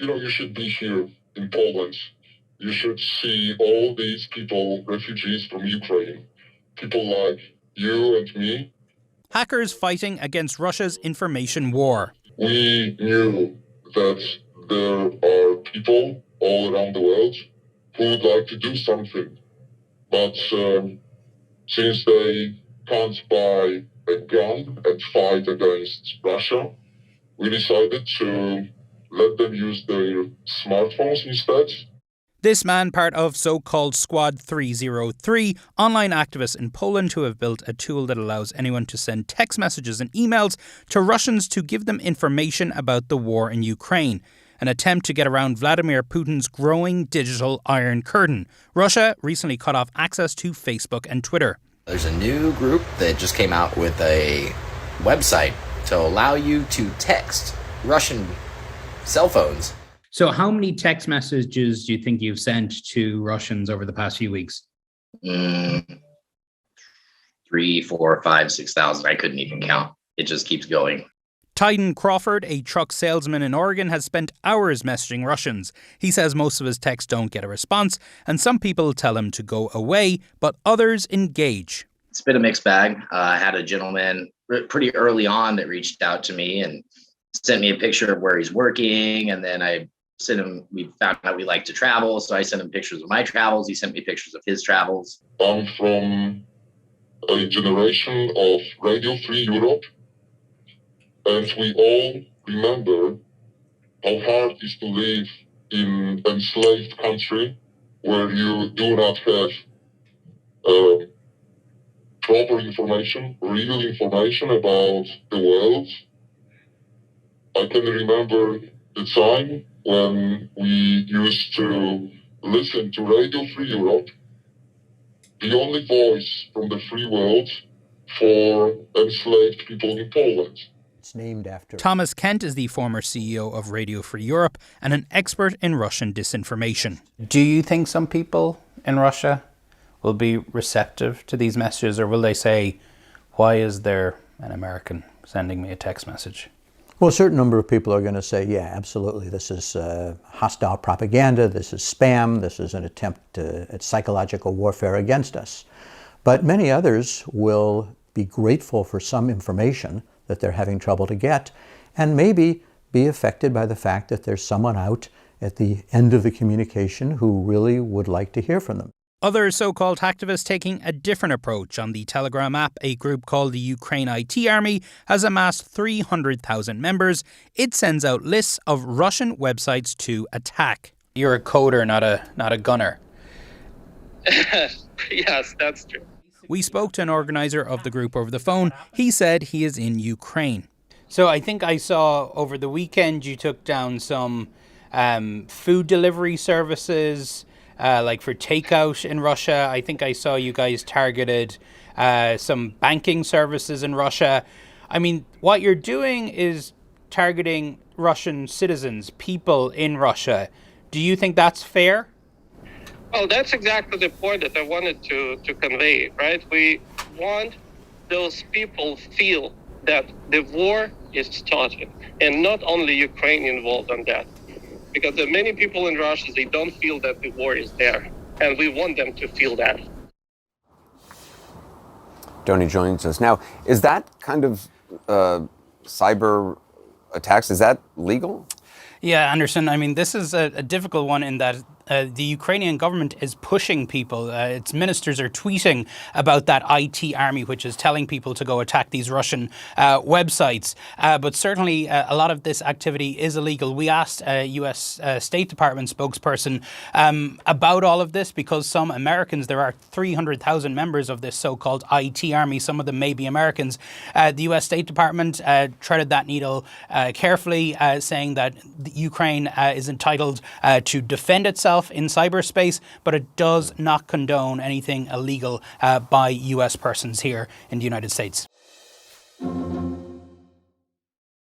You should be here in Poland. You should see all these people, refugees from Ukraine, people like you and me. Hackers fighting against Russia's information war. We knew that there are people all around the world who would like to do something, but since they can't buy a gun and fight against Russia, we decided to let them use their smartphones instead. This man, part of so-called Squad 303, online activists in Poland who have built a tool that allows anyone to send text messages and emails to Russians to give them information about the war in Ukraine. An attempt to get around Vladimir Putin's growing digital Iron Curtain. Russia recently cut off access to Facebook and Twitter. There's a new group that just came out with a website to allow you to text Russian cell phones. So how many text messages do you think you've sent to Russians over the past few weeks? 3, 4, 5, 6,000. I couldn't even count. It just keeps going. Tyden Crawford, a truck salesman in Oregon, has spent hours messaging Russians. He says most of his texts don't get a response, and some people tell him to go away, but others engage. It's been a mixed bag. I had a gentleman pretty early on that reached out to me and sent me a picture of where he's working, and then we found out we like to travel, so I sent him pictures of my travels. He sent me pictures of his travels. I'm from a generation of Radio Free Europe, and we all remember how hard it is to live in an enslaved country where you do not have proper information, real information about the world. I can remember the time when we used to listen to Radio Free Europe, the only voice from the free world for enslaved people in Poland. It's named after Thomas Kent is the former CEO of Radio Free Europe and an expert in Russian disinformation. Do you think some people in Russia will be receptive to these messages, or will they say, why is there an American sending me a text message? Well, a certain number of people are going to say, yeah, absolutely, this is hostile propaganda, this is spam, this is an attempt at psychological warfare against us. But many others will be grateful for some information that they're having trouble to get, and maybe be affected by the fact that there's someone out at the end of the communication who really would like to hear from them. Other so-called hacktivists taking a different approach. On the Telegram app, a group called the Ukraine IT Army has amassed 300,000 members. It sends out lists of Russian websites to attack. You're a coder, not a gunner. Yes, that's true. We spoke to an organizer of the group over the phone. He said he is in Ukraine. So I think I saw over the weekend you took down some food delivery services, like for takeout in Russia. I think I saw you guys targeted some banking services in Russia. I mean, what you're doing is targeting Russian citizens, people in Russia. Do you think that's fair? Well, that's exactly the point that I wanted to convey, right? We want those people feel that the war is started, and not only Ukraine involved on that. Because there are many people in Russia, they don't feel that the war is there, and we want them to feel that. Donny joins us. Now, is that kind of cyber attacks, is that legal? Yeah, Anderson, I mean, this is a difficult one in that the Ukrainian government is pushing people. Its ministers are tweeting about that IT army, which is telling people to go attack these Russian websites. But certainly a lot of this activity is illegal. We asked a U.S. State Department spokesperson about all of this because some Americans, there are 300,000 members of this so-called IT army. Some of them may be Americans. The U.S. State Department treaded that needle carefully, saying that Ukraine is entitled to defend itself in cyberspace, but it does not condone anything illegal by US persons here in the United States.